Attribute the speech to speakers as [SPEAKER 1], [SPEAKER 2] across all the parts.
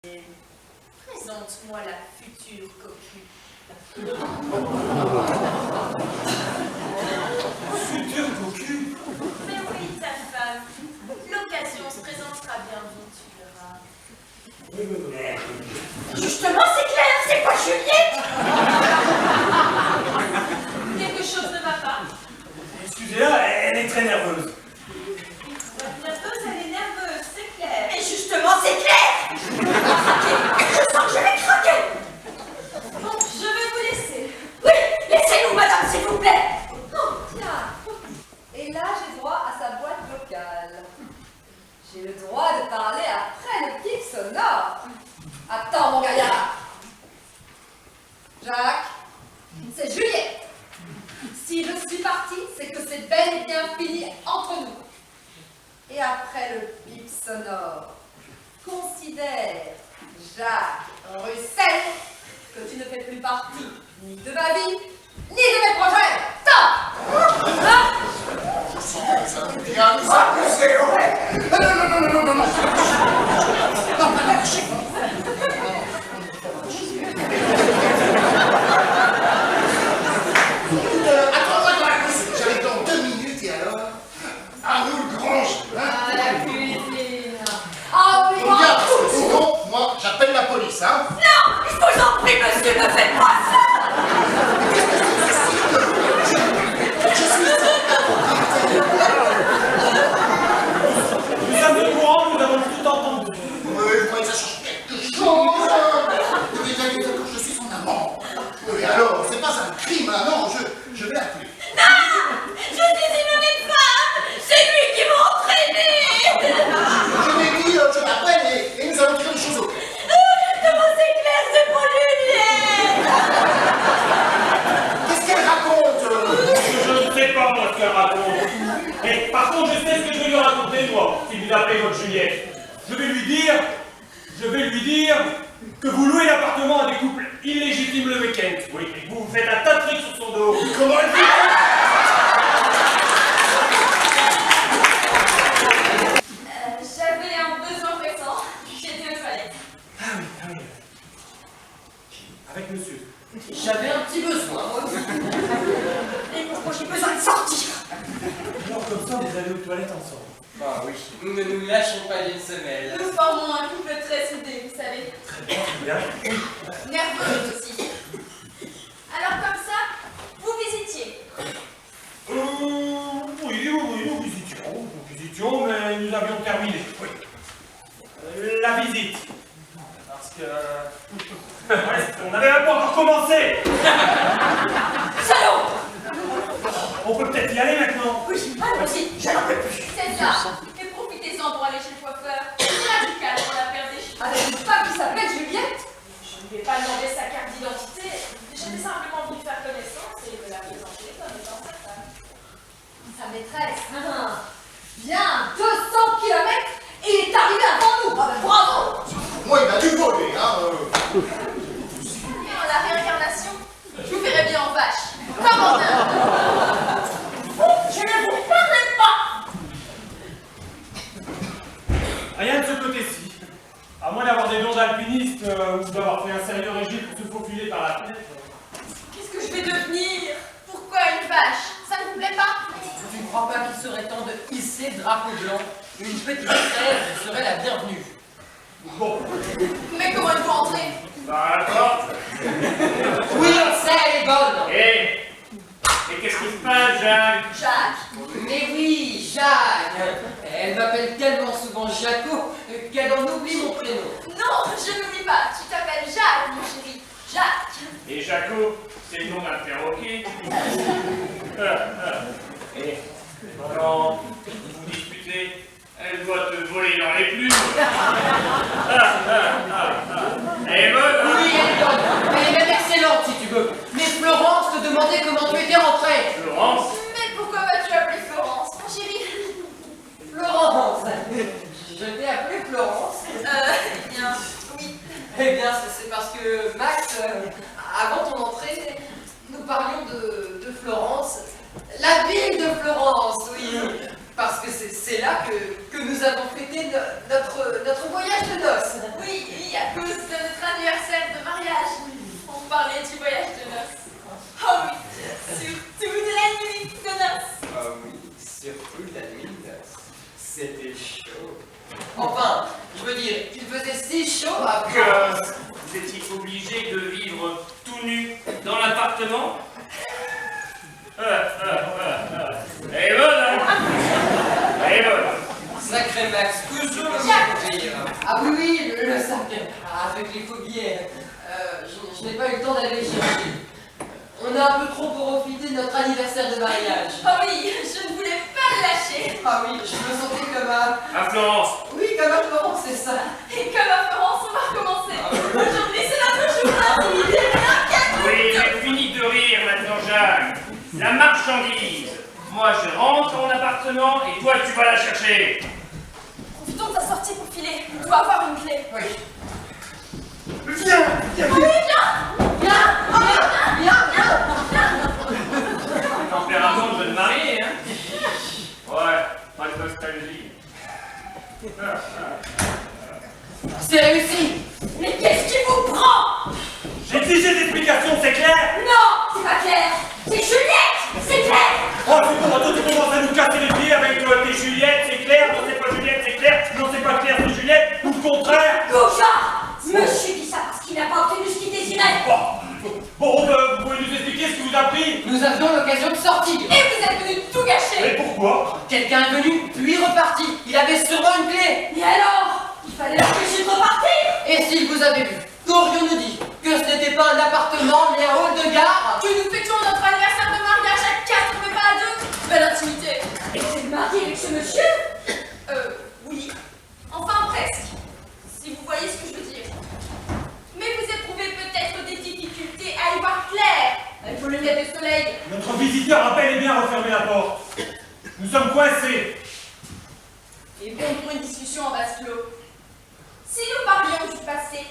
[SPEAKER 1] Présente-moi la future cocu.
[SPEAKER 2] Future cocu?
[SPEAKER 1] Mais oui, ta femme. L'occasion se présentera bientôt, tu verras.
[SPEAKER 3] Justement, c'est clair, c'est pas Juliette.
[SPEAKER 1] Quelque chose ne va pas.
[SPEAKER 2] Excusez-la, elle est très nerveuse.
[SPEAKER 1] Nerveuse, elle est nerveuse, c'est clair.
[SPEAKER 3] Et justement, c'est clair. Je sens que je vais craquer.
[SPEAKER 1] Bon, je vais vous laisser.
[SPEAKER 3] Oui, laissez-nous, madame, s'il vous plaît.
[SPEAKER 4] Oh, tiens. Et là, j'ai droit à sa boîte vocale. J'ai le droit de parler après le pic sonore. Attends, mon gaillard. Jacques, c'est Juliette. Si je suis partie, c'est que c'est bel et bien fini entre nous. Et après le pic sonore, considère, Jacques Russell, que tu ne fais plus partie ni de ma vie, ni de mes projets. Stop! Hein?
[SPEAKER 5] Bien nous abuser, ouais. Non, non, non, non, non, non, non. Non, pas lâcher. Attends-moi dans la cuisine. J'arrive dans 2 minutes et alors? À nous le grand jeu, hein?
[SPEAKER 4] Ah, la cuisine. Ah oui, moi.
[SPEAKER 5] Regarde, sinon, moi, j'appelle la police, hein?
[SPEAKER 3] Non, je vous en prie, monsieur, ne faites pas ça.
[SPEAKER 2] Nous sommes au courant, nous avons tout entendu.
[SPEAKER 5] Oui, je croyais que ça change quelque chose. Déjà, que je suis son amant. Oui, alors, c'est pas un crime, hein, non, je vais appeler.
[SPEAKER 3] Non, je suis une honnête femme. C'est lui qui m'a entraînée.
[SPEAKER 5] Je l'ai dit, je l'appelle et nous allons tirer les choses au clair.
[SPEAKER 3] Justement, c'est clair, c'est pour Juliette.
[SPEAKER 5] Qu'est-ce qu'elle raconte?
[SPEAKER 2] Je ne sais pas, moi, ce qu'elle raconte. Et par contre, je sais ce que je vais lui raconter, moi, si vous appelez votre Juliette. Je vais lui dire que vous louez l'appartement à des couples illégitimes le week-end. Oui, et que vous faites un tas de trucs sur son dos.
[SPEAKER 5] Comment elle dit?
[SPEAKER 1] J'avais un besoin pressant. J'étais aux toilettes.
[SPEAKER 2] Ah oui. Avec monsieur.
[SPEAKER 6] J'avais un petit besoin, moi aussi.
[SPEAKER 3] Et pourquoi j'ai besoin de sortir?
[SPEAKER 2] Alors comme ça, vous allez aux toilettes ensemble.
[SPEAKER 6] Ah oui, nous ne nous lâchons pas d'une semelle.
[SPEAKER 1] Nous formons un couple très soudé, vous savez.
[SPEAKER 2] Très bien.
[SPEAKER 1] Nerveuse aussi. Alors comme ça, vous visitiez.
[SPEAKER 2] Oui, nous visitions, mais nous avions terminé. Oui. La visite. Parce que... on n'avait même pas encore commencé.
[SPEAKER 3] Salaud!
[SPEAKER 2] On peut peut-être y aller maintenant.
[SPEAKER 3] Oui, allons-y, je n'en peux plus.
[SPEAKER 1] C'est ça. Et profitez-en pour aller chez le coiffeur. C'est radical pour la paire des cheveux.
[SPEAKER 4] Avec une femme qui s'appelle Juliette.
[SPEAKER 1] Je ne vais pas demander sa carte d'identité. J'étais simplement venue faire connaissance et me la présenter comme étant sa femme.
[SPEAKER 4] Sa maîtresse. Bien 200 kilomètres et il est arrivé avant nous. Ah ben bravo.
[SPEAKER 5] Moi, il m'a dû voler, hein.
[SPEAKER 1] Et en la réincarnation, je vous verrai bien en vache. Comme en Inde.
[SPEAKER 3] Je ne vous parle pas.
[SPEAKER 2] Rien de ce côté-ci. À moins d'avoir des dons d'alpiniste ou d'avoir fait un sérieux régime pour se faufiler par la fenêtre.
[SPEAKER 1] Qu'est-ce que je vais devenir? Pourquoi une vache? Ça ne vous plaît pas?
[SPEAKER 6] Tu ne crois pas qu'il serait temps de hisser le drapeau blanc? Une petite trêve serait la bienvenue.
[SPEAKER 2] Bon.
[SPEAKER 1] Mais comment il faut entrer?
[SPEAKER 2] Bah, la porte.
[SPEAKER 6] Oui, on sait, elle est bonne.
[SPEAKER 2] Et qu'est-ce qui se passe, Jacques?
[SPEAKER 1] Jacques.
[SPEAKER 6] Mais oui, Jacques. Elle m'appelle tellement souvent Jaco qu'elle en oublie mon prénom.
[SPEAKER 1] Non, je n'oublie pas. Tu t'appelles Jacques, mon chéri. Jacques.
[SPEAKER 2] Et Jaco, c'est le nom d'un perroquet. Et pendant que vous disputez, elle doit te voler dans les plumes. Elle est bonne, hein?
[SPEAKER 6] Oui, elle est bonne. Elle est même excellente, si tu veux. Mais Florence te demandait comment tu étais rentrée.
[SPEAKER 2] Florence?
[SPEAKER 1] Mais pourquoi m'as-tu appelée Florence, mon chéri?
[SPEAKER 6] Florence. Je t'ai appelée Florence.
[SPEAKER 1] Eh bien, oui.
[SPEAKER 6] Eh bien, c'est parce que Max, avant ton entrée, nous parlions de Florence. La ville de Florence, oui. Parce que c'est là que nous avons fêté notre voyage de noces.
[SPEAKER 1] Oui, à cause de notre anniversaire de mariage. On parlait du voyage de noces. Oh oui, surtout de la nuit de noces.
[SPEAKER 6] Ah oui, surtout la nuit de noces. C'était chaud. Enfin, je veux dire, il faisait si chaud après.
[SPEAKER 2] Que vous étiez obligé de vivre tout nu dans l'appartement. Elle est bonne, hein? Elle est bonne.
[SPEAKER 6] Sacré Max, toujours le même rire. Ah oui, oui, le sac. Avec les faux billets. Je n'ai pas eu le temps d'aller les chercher. On a un peu trop profité de notre anniversaire de mariage.
[SPEAKER 1] Oh oui, je ne voulais pas le lâcher.
[SPEAKER 6] Ah oui, je me sentais comme à...
[SPEAKER 2] À Florence.
[SPEAKER 6] Oui, comme à Florence, c'est ça.
[SPEAKER 1] Et comme à Florence, on va recommencer. Aujourd'hui, c'est notre jour intimidé, mais un cadeau.
[SPEAKER 2] Oui, mais fini de rire maintenant, Jacques. La marchandise. Moi, je rentre dans mon appartement et toi, tu vas la chercher.
[SPEAKER 1] Profitons de ta sortie pour filer. On doit avoir une clé.
[SPEAKER 6] Oui.
[SPEAKER 5] Viens, viens,
[SPEAKER 1] Oui, viens.
[SPEAKER 2] Tempérament de jeune marié, hein? Ouais, pas de nostalgie.
[SPEAKER 6] C'est réussi.
[SPEAKER 1] Mais qu'est-ce qui vous prend?
[SPEAKER 2] J'ai exigé des explications, c'est clair?
[SPEAKER 1] Non, c'est pas clair. C'est Juliette, c'est clair.
[SPEAKER 2] Oh, c'est bon, toi, tu commences à nous casser les pieds avec tes Juliette, c'est clair? Non, c'est pas Juliette, c'est clair? Non, c'est pas clair, c'est Juliette? Ou le contraire?
[SPEAKER 1] Gouja, monsieur dit ça parce qu'il n'a pas obtenu ce qu'il désirait.
[SPEAKER 2] Bon, vous pouvez nous expliquer ce qui vous a pris?
[SPEAKER 6] Nous avions l'occasion de sortir.
[SPEAKER 1] Et vous êtes venu tout gâcher.
[SPEAKER 2] Mais pourquoi?
[SPEAKER 6] Quelqu'un est venu, puis reparti. Il avait sûrement une clé.
[SPEAKER 1] Et alors? Il fallait l'empêcher de repartir.
[SPEAKER 6] Et s'il vous avait vu, qu'aurions-nous dit? Que ce n'était pas un appartement, mais un hall de gare?
[SPEAKER 1] Que nous fêtions notre anniversaire de mariage à 4 mais pas à 2. Belle intimité. Et vous êtes marié avec ce monsieur? Oui. Enfin, presque. Si vous voyez ce que je veux dire. Mais vous éprouvez peut-être des difficultés à y voir clair. Avec vos lunettes de soleil.
[SPEAKER 2] Notre visiteur a bel et bien refermé la porte. Nous sommes coincés.
[SPEAKER 1] Et bon pour une discussion en vase clos. Si nous parlions du passé,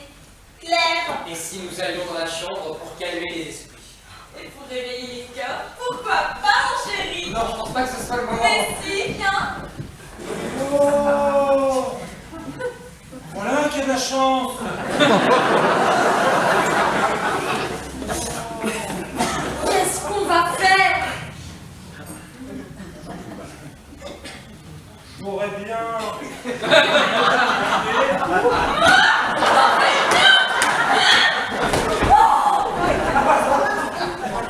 [SPEAKER 1] clair,
[SPEAKER 6] Et si nous allions dans la chambre pour calmer les esprits?
[SPEAKER 1] et pour réveiller les cœurs, pourquoi pas, mon chéri?
[SPEAKER 6] Non, je pense pas que ce soit le moment.
[SPEAKER 1] Mais si, viens.
[SPEAKER 2] Oh! Voilà qui a de la chance.
[SPEAKER 1] Qu'est-ce qu'on va faire?
[SPEAKER 2] J'aurais bien.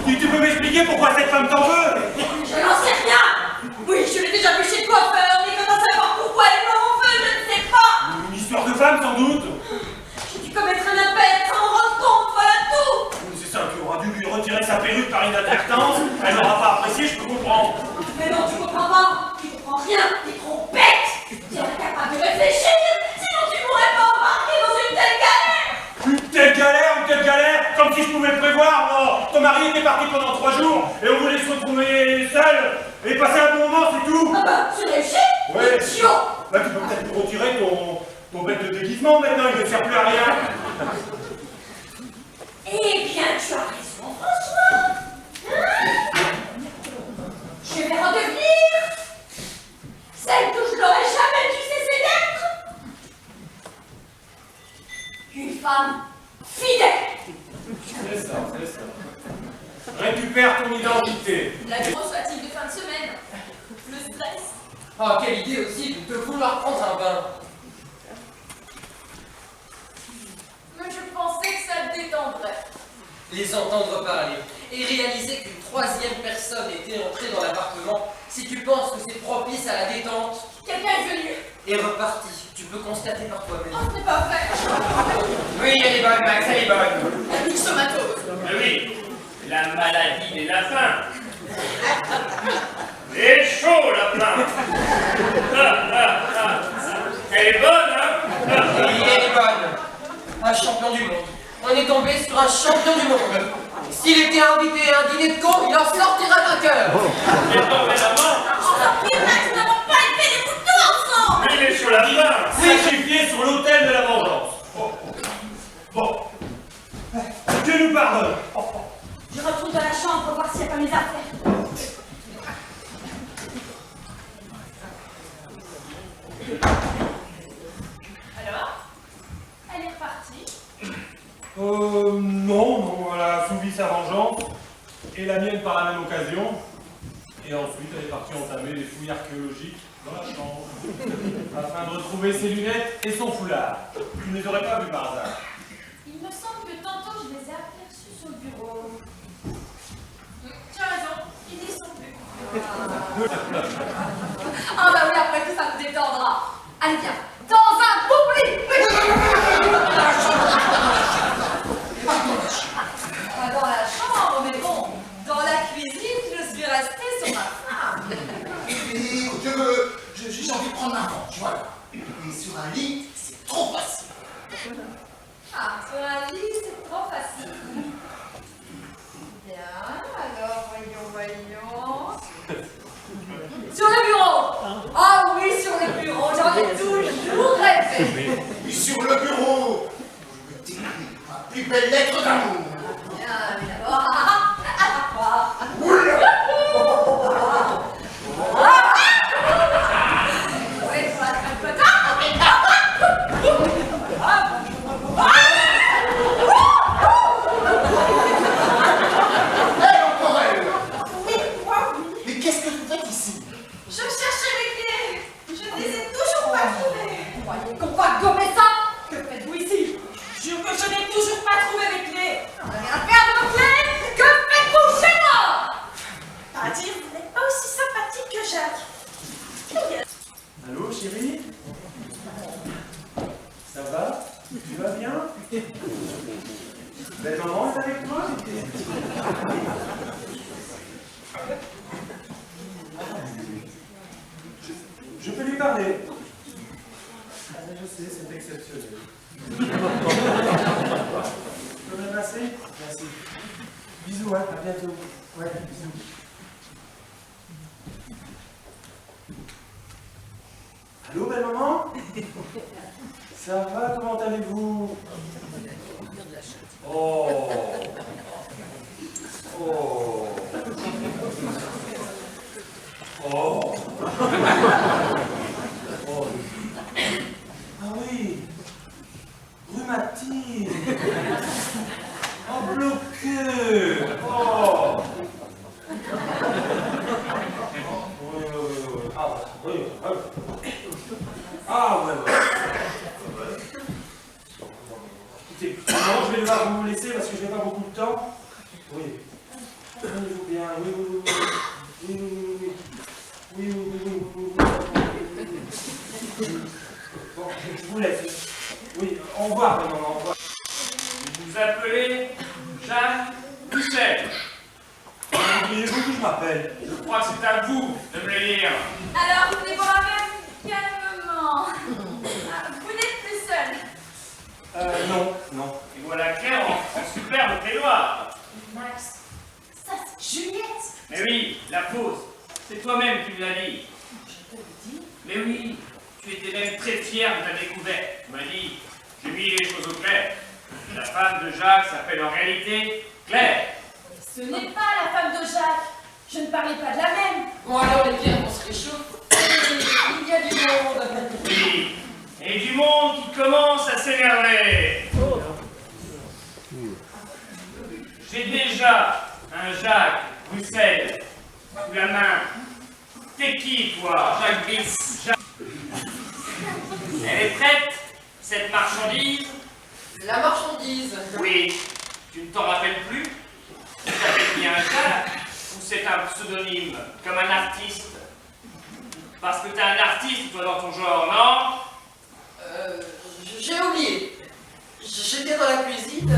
[SPEAKER 2] Tu peux m'expliquer pourquoi cette femme t'en veut?
[SPEAKER 1] Je n'en sais rien. Oui, je l'ai déjà vu chez le coiffeur, mais comment savoir pourquoi elle m'en veut, je ne sais pas.
[SPEAKER 2] Une histoire de femme sans doute.
[SPEAKER 1] J'ai dû commettre un appel sans me rendre compte, voilà tout.
[SPEAKER 2] C'est ça, tu auras dû lui retirer sa perruque par inadvertance. Elle n'aura pas apprécié, je peux comprendre.
[SPEAKER 1] Mais non, tu comprends pas. Tu comprends rien, t'es trop bête. T'es incapable de réfléchir, sinon tu m'aurais pas embarqué dans une telle galère.
[SPEAKER 2] Une telle galère, comme si je pouvais le prévoir, moi. Ton mari était parti pendant 3 jours et on voulait se retrouver seul et passer un bon moment, c'est tout.
[SPEAKER 1] Ah bah, j'ai réussi.
[SPEAKER 2] Ouais.
[SPEAKER 1] Idiot.
[SPEAKER 2] Bah, tu peux peut-être me retirer ton bête de déguisement maintenant, il ne sert plus à rien.
[SPEAKER 1] Eh bien, tu as raison, François. Je vais redevenir celle que je n'aurais jamais dû cesser d'être. Une femme fidèle.
[SPEAKER 2] C'est ça. Récupère ton identité.
[SPEAKER 1] La grosse fatigue de fin de semaine. Le stress.
[SPEAKER 6] Oh, quelle idée aussi de vouloir prendre un bain.
[SPEAKER 1] Mais je pensais que ça te détendrait.
[SPEAKER 6] Les entendre parler et réaliser qu'une troisième personne était entrée dans l'appartement, si tu penses que c'est propice à la détente,
[SPEAKER 1] Quelqu'un est venu.
[SPEAKER 6] est reparti. Tu peux constater par toi-même.
[SPEAKER 1] Oh, c'est pas vrai.
[SPEAKER 6] Oui, elle est bonne, Max, elle est bonne.
[SPEAKER 1] La myxomatose.
[SPEAKER 2] Mais oui, la maladie des lapins. Et chaud, lapin. Elle est bonne, hein?
[SPEAKER 6] Oui, elle est bonne. Un champion du monde. On est tombé sur un champion du monde. S'il était invité à un dîner de con, il en sortira vainqueur.
[SPEAKER 2] Il est tombé là-bas.
[SPEAKER 1] Et Max, nous n'avons pas été des boutons ensemble.
[SPEAKER 2] Il est sur la fin, sacrifié sur l'autel de la vengeance. Bon. Dieu nous pardonne.
[SPEAKER 1] Je retourne dans la chambre pour voir s'il n'y a pas mes affaires.
[SPEAKER 2] Non, elle a assouvi sa vengeance, et la mienne par la même occasion. Et ensuite, elle est partie entamer des fouilles archéologiques dans la chambre, afin de retrouver ses lunettes et son foulard. Tu ne les aurais pas vus par hasard.
[SPEAKER 1] Il me semble que tantôt je les ai aperçus sur le bureau. Tu as raison, ils y sont plus.
[SPEAKER 4] Ah bah oui, après tout, ça nous détendra. Allez, viens, dans un boubli. Pas dans la chambre, mais bon, dans la cuisine, je suis restée sur ma femme.
[SPEAKER 5] Et j'ai envie de prendre ma revanche, voilà. Et sur un lit, c'est trop facile.
[SPEAKER 4] Ah, sur un lit, c'est trop facile. Bien, alors, voyons. Sur le bureau. Ah oui, sur le bureau, j'en ai toujours rêvé.
[SPEAKER 5] Et sur le bureau, je me t'écris ma plus belle lettre d'amour.
[SPEAKER 4] Bien, d'abord, à quoi? Oui, pour la crème peut
[SPEAKER 5] Encore elle.
[SPEAKER 1] Oui, moi, oui.
[SPEAKER 5] Mais qu'est-ce que vous faites ici?
[SPEAKER 1] Je cherchais mes clés. Je ne les ai toujours pas trouvées.
[SPEAKER 4] Vous croyez qu'on va gommer ça? Que faites-vous ici?
[SPEAKER 1] Je jure que je n'ai toujours pas trouvé mes clés.
[SPEAKER 4] On n'a rien à faire de vos clés? Que faites-vous chez moi?
[SPEAKER 1] À dire, vous n'êtes pas aussi sympathique que Jacques.
[SPEAKER 2] Allô, chérie? Ça va? Tu vas bien? Belle maman est avec toi? Je peux lui parler. Ah, je sais, c'est exceptionnel. Tu peux me masser? Merci. Bisous, hein, à bientôt. Ouais, bisous. Allô, belle maman? Ça va, comment allez-vous? Oh! Oh! Oh! Oh! Ah oui! Rhumatisme! Oh, bloqué! Oh! Oui. Ah ouais. Écoutez, maintenant je vais devoir vous laisser parce que je n'ai pas beaucoup de temps. Oui. Tenez-vous bien. Oui. Bon, je vous laisse. Oui, au revoir, maman, au revoir.
[SPEAKER 7] Vous vous appelez Jacques Roussel.
[SPEAKER 2] Oubliez-vous que je m'appelle.
[SPEAKER 7] Je crois que c'est à vous de me le dire.
[SPEAKER 1] Alors, vous déborez calmement. Ah, vous n'êtes plus seul.
[SPEAKER 2] Non.
[SPEAKER 7] Et voilà Claire en superbe peignoir.
[SPEAKER 1] Max, ça c'est Juliette.
[SPEAKER 7] Mais oui, la pause. C'est toi-même qui me l'as dit.
[SPEAKER 1] Je te le dis.
[SPEAKER 7] Mais oui, tu étais même très fier de ta découverte. Tu m'as dit, j'ai mis les choses au clair. La femme de Jacques s'appelle en réalité Claire.
[SPEAKER 1] Ce n'est pas la femme de Jacques. Je ne parlais pas de la même.
[SPEAKER 6] Bon alors les pierres, on se réchauffe. Il y a du monde.
[SPEAKER 7] Oui, et du monde qui commence à s'énerver. J'ai déjà un Jacques Roussel sous la main. T'es qui, toi, Jacques Brice? Elle est prête, cette marchandise?
[SPEAKER 6] La marchandise.
[SPEAKER 7] Oui, tu ne t'en rappelles plus? Tu t'appelles bien Jacques ou c'est un pseudonyme, comme un artiste? Parce que t'es un artiste, toi, dans ton genre, non?
[SPEAKER 6] J'ai oublié. J'étais dans la cuisine,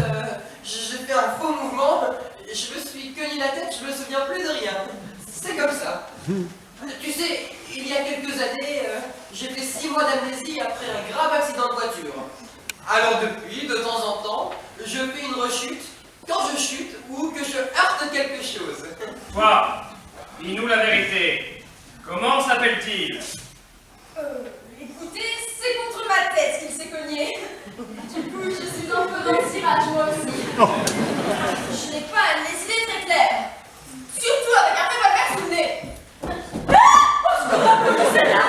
[SPEAKER 6] j'ai fait un faux mouvement, je me suis cogné la tête, je me souviens plus de rien. C'est comme ça. Tu sais, il y a quelques années, j'ai fait 6 mois d'amnésie après un grave accident de voiture. Alors depuis, de temps en temps, je fais une rechute quand je chute ou que je heurte quelque chose.
[SPEAKER 7] Toi, dis-nous la vérité. Comment s'appelle-t-il?
[SPEAKER 1] Écoutez, c'est contre ma tête qu'il s'est cogné. Du coup, je suis un peu dans le cirage, moi aussi. Je n'ai pas les idées très claires. Surtout avec un revolver sous le nez. C'est là.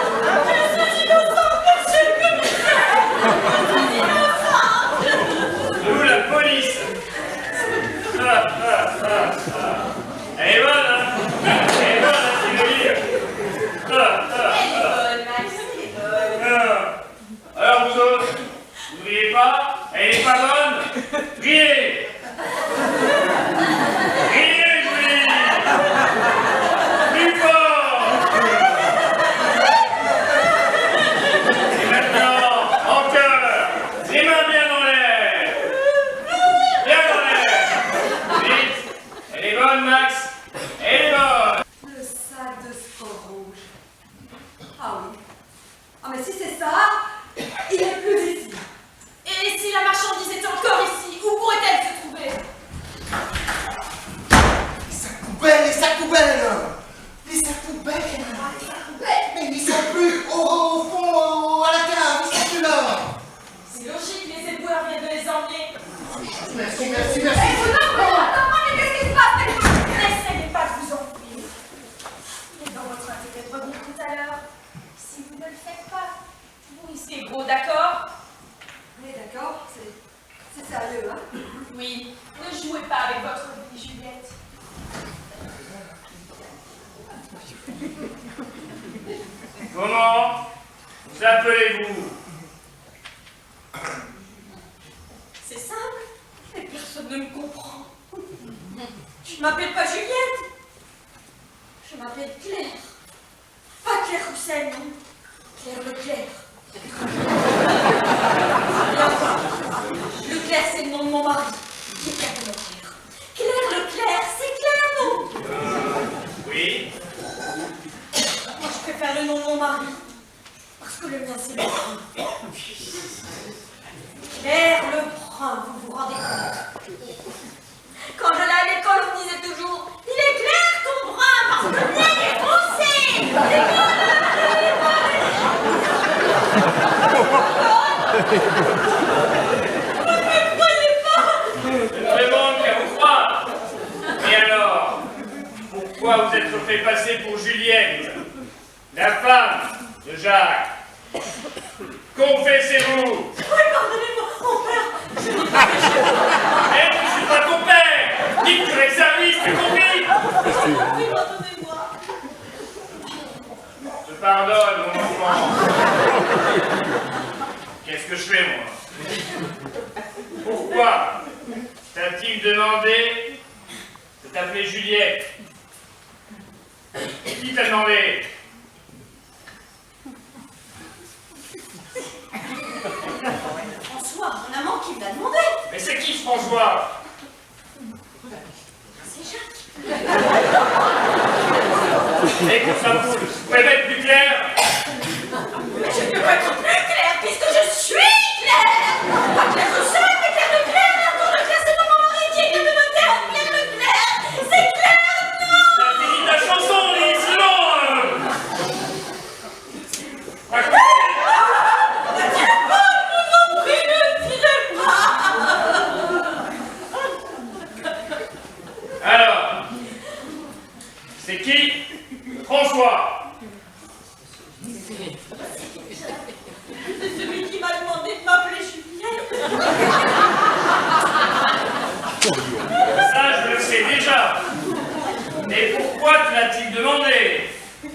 [SPEAKER 1] Je suis innocent, monsieur le commissaire. Je suis innocent.
[SPEAKER 5] Merci.
[SPEAKER 1] Eh, vous attends, mais qu'est-ce qui se passe? N'essayez pas de vous enfuir. Il est dans votre intérêt de revenir tout à l'heure. Si vous ne le faites pas, vous risquez gros, d'accord?
[SPEAKER 4] Oui, d'accord, c'est sérieux, hein?
[SPEAKER 1] Oui, ne jouez pas avec votre vie, Juliette.
[SPEAKER 7] Comment vous appelez-vous?
[SPEAKER 1] C'est simple, mais personne ne me comprend. Je ne m'appelle pas Juliette. Je m'appelle Claire. Pas Claire Roussel, non. Claire Leclerc. Leclerc, c'est le nom de mon mari. C'est Claire Leclerc. Claire Leclerc, c'est Claire, non?
[SPEAKER 7] Oui.
[SPEAKER 1] Moi, je préfère le nom de mon mari. Parce que le mien, c'est le Brun. Claire Lebrun, vous vous rendez compte? Quand je allais à l'école, on disait toujours « Il est clair ton brun, parce que le mien, il est foncé !»
[SPEAKER 7] Je ne demande qu'à vous croire. Et alors, pourquoi vous êtes fait passer pour Juliette, la femme de Jacques? Confessez-vous.
[SPEAKER 1] Oui, pardonnez-moi, mon père, je n'ai pas péché.
[SPEAKER 7] Eh, je ne suis pas ton père. Dis que tu es service, tu compris?
[SPEAKER 1] Oui, pardonnez-moi.
[SPEAKER 7] Je pardonne, mon enfant. Qu'est-ce que je fais, moi? Pourquoi t'a-t-il demandé de t'appeler Juliette? Qui t'a demandé?
[SPEAKER 1] François, mon amant qui me l'a demandé.
[SPEAKER 7] Mais c'est qui ce François?
[SPEAKER 1] C'est Jacques.
[SPEAKER 7] Et pour sa poule, vous pouvez être plus clair?
[SPEAKER 1] Mais je ne peux pas être plus claire, puisque je suis Claire. Pas Claire Roussel, mais Claire Leclerc. La cour de Claire, c'est pas mon mari qui est de notaire. Claire Leclerc, c'est Claire, non.
[SPEAKER 7] T'as fini ta chanson, Lise, sinon Alors, c'est qui? François.
[SPEAKER 1] C'est celui qui m'a demandé de m'appeler Juliette.
[SPEAKER 7] Ça, je le sais déjà. Mais pourquoi te l'a-t-il demandé?
[SPEAKER 1] Je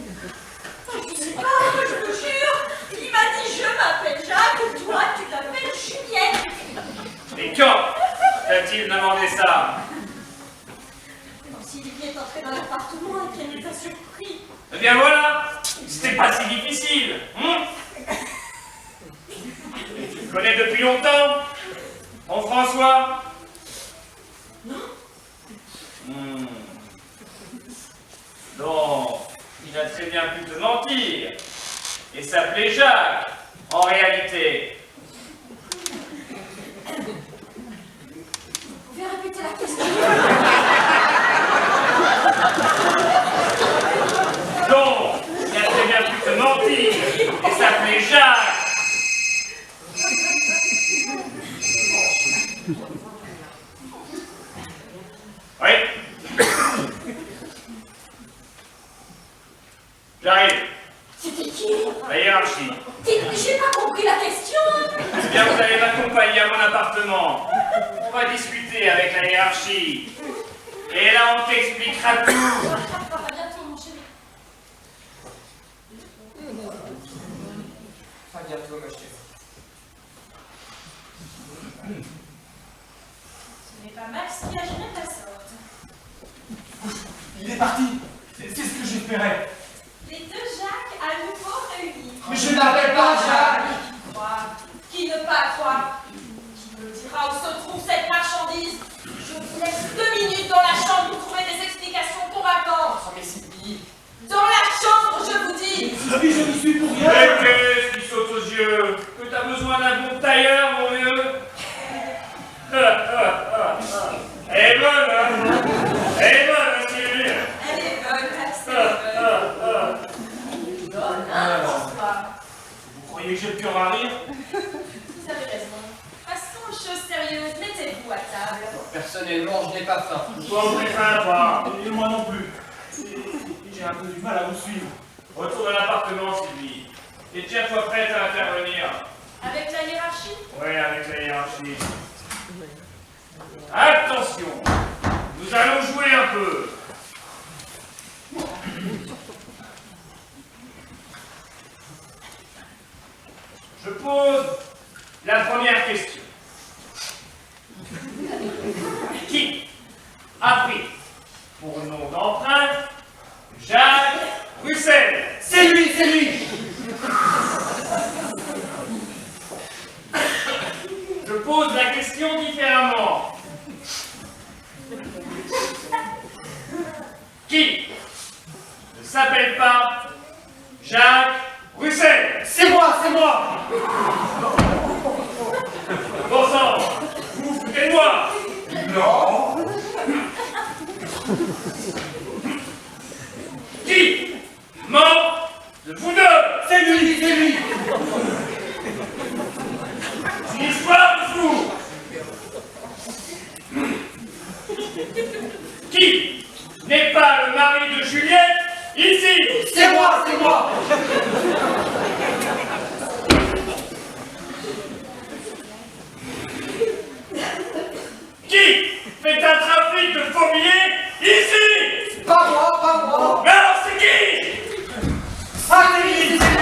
[SPEAKER 1] sais pas, je te jure. Il m'a dit je m'appelle Jacques et toi tu t'appelles Juliette.
[SPEAKER 7] Et quand t'a-t-il demandé ça?
[SPEAKER 1] Comme s'il est entré dans l'appartement et qu'il était surpris.
[SPEAKER 7] Eh bien voilà, c'était pas si difficile. Tu le connais depuis longtemps, mon François?
[SPEAKER 1] Non.
[SPEAKER 7] Donc, il a très bien pu te mentir et s'appelait Jacques, en réalité.
[SPEAKER 1] Vous pouvez répéter la question?
[SPEAKER 7] Donc, il a très bien pu te mentir et s'appelait Jacques. Oui. J'arrive.
[SPEAKER 1] C'était qui?
[SPEAKER 7] La hiérarchie.
[SPEAKER 1] J'ai pas compris la question.
[SPEAKER 7] Eh bien, vous allez m'accompagner à mon appartement. On va discuter avec la hiérarchie. Et là, on t'expliquera tout.
[SPEAKER 1] À bientôt, mon chéri.
[SPEAKER 6] À bientôt, ma chérie.
[SPEAKER 1] Ce n'est pas Max qui a géré ta sorte.
[SPEAKER 2] Il est parti. C'est ce que j'espérais.
[SPEAKER 1] Les deux Jacques à nouveau réunis.
[SPEAKER 2] Mais je ne l'appelle pas Jacques.
[SPEAKER 1] Qui croit? Qui ne pas croire? Qui me dira où se trouve cette marchandise? Je vous laisse 2 minutes dans la chambre pour trouver des explications convaincantes.
[SPEAKER 6] Oh, mais Sylvie.
[SPEAKER 1] Dans la chambre, je vous dis.
[SPEAKER 2] Mais je n'y suis pour
[SPEAKER 7] Mais
[SPEAKER 2] rien.
[SPEAKER 7] qu'est-ce qui saute aux yeux? Que t'as besoin d'un bon tailleur, mon vieux? Elle est bonne, hein? Elle est bonne, hein, Sylvie?
[SPEAKER 1] Elle est bonne, Max, elle est bonne. Bonne, hein, François?
[SPEAKER 2] Vous croyez que j'ai le cœur à rire?
[SPEAKER 1] Vous avez raison. Passons aux choses sérieuses. Mettez-vous.
[SPEAKER 4] êtes-vous à table?
[SPEAKER 6] Personnellement, je n'ai pas faim.
[SPEAKER 2] Toi, vous n'avez faim, pas. Et moi non plus. J'ai un peu du mal à vous suivre.
[SPEAKER 7] Retourne à l'appartement, Sylvie. Et tiens-toi prête à intervenir.
[SPEAKER 1] Avec la hiérarchie?
[SPEAKER 7] Ouais, avec la hiérarchie. Attention, nous allons jouer un peu. Je pose la première question. Qui a pris pour nom d'emprunt Jacques Russell?
[SPEAKER 6] C'est lui, c'est lui.
[SPEAKER 7] Je pose la question différemment. Qui ne s'appelle pas Jacques Russell?
[SPEAKER 6] C'est moi, c'est moi.
[SPEAKER 7] Bon sang, vous vous foutez de moi?
[SPEAKER 5] Non.
[SPEAKER 7] Qui mort de vous deux?
[SPEAKER 6] C'est lui, c'est lui.
[SPEAKER 7] C'est une histoire de fou. Qui n'est pas le mari de Juliette ici?
[SPEAKER 6] C'est moi, c'est moi.
[SPEAKER 7] Qui fait un trafic de faux billets ici?
[SPEAKER 6] Pas moi, pas moi.
[SPEAKER 7] Mais alors c'est qui?
[SPEAKER 6] Ah, c'est lui, c'est lui.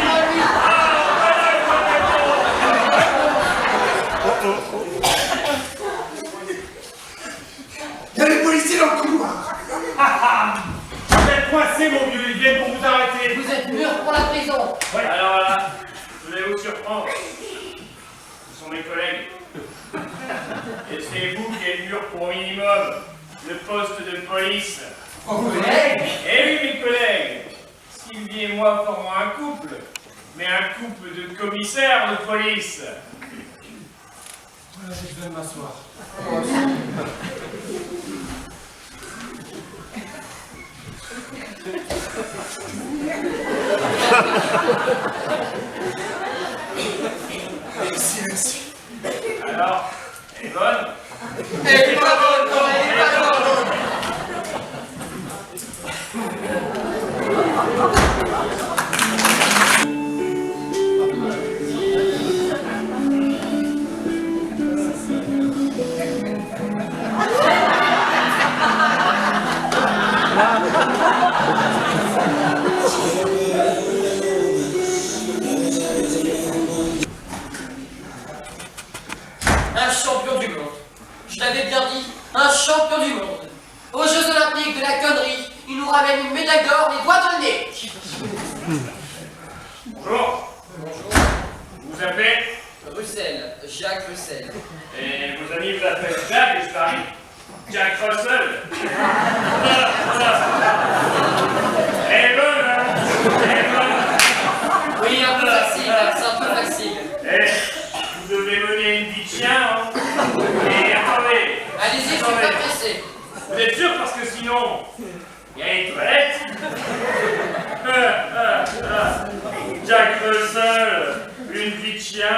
[SPEAKER 5] Il y a les policiers dans le couloir.
[SPEAKER 2] Vous êtes coincé, mon vieux. Ils viennent pour vous arrêter.
[SPEAKER 6] Vous êtes mûr pour la prison.
[SPEAKER 7] Ouais. Alors là, je vais vous surprendre. Ce sont mes collègues. Et c'est vous qui êtes mûrs pour au minimum le poste de police.
[SPEAKER 6] Vos collègues?
[SPEAKER 7] Eh oui, mes collègues, Sylvie et moi formons un couple, mais un couple de commissaires de police.
[SPEAKER 6] Voilà, j'ai besoin de m'asseoir.
[SPEAKER 5] Merci, merci.
[SPEAKER 7] Alors, elle est bonne?
[SPEAKER 6] Elle est pas bonne, non, elle est pas bonne. Un champion du monde. Je l'avais bien dit, un champion du monde. Aux Jeux Olympiques de la connerie, il nous ramène une médaille d'or, les doigts dans le nez.
[SPEAKER 7] Bonjour.
[SPEAKER 6] Bonjour.
[SPEAKER 7] Vous vous appelez?
[SPEAKER 6] Russell, Jacques Russell.
[SPEAKER 7] Et vos amis vous appellent Jack, et je parie. Jack Russell. Elle est bonne, hein? Elle est bonne.
[SPEAKER 6] Oui, un peu facile, c'est un peu facile.
[SPEAKER 7] Eh, vous devez mener une vie de chien, hein? Et attendez.
[SPEAKER 6] Allez-y, je suis
[SPEAKER 7] Attendez.
[SPEAKER 6] pas pressé.
[SPEAKER 7] Vous êtes sûr parce que sinon, il y a les toilettes. Jack Russell, une vie de chien.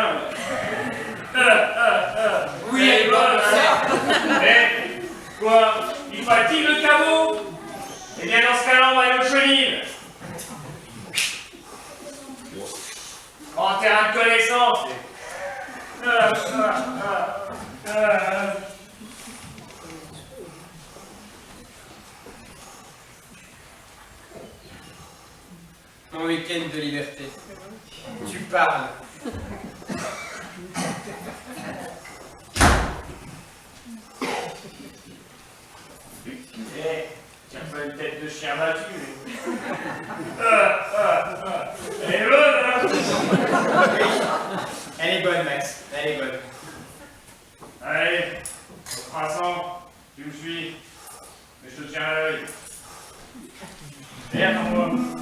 [SPEAKER 6] Oui, elle est bonne,
[SPEAKER 7] hein. Eh, quoi? Il fatigue le caveau? Eh bien, dans ce cas-là, on va aller aux chenilles. En terrain de connaissance.
[SPEAKER 6] Mon week-end de liberté. Tu parles.
[SPEAKER 7] Eh, tiens pas une tête de chien battu. Elle est bonne, hein?
[SPEAKER 6] Elle est bonne, Max. Elle est bonne.
[SPEAKER 7] Allez, au printemps, tu me suis, mais je te tiens à l'œil. Et attends-moi.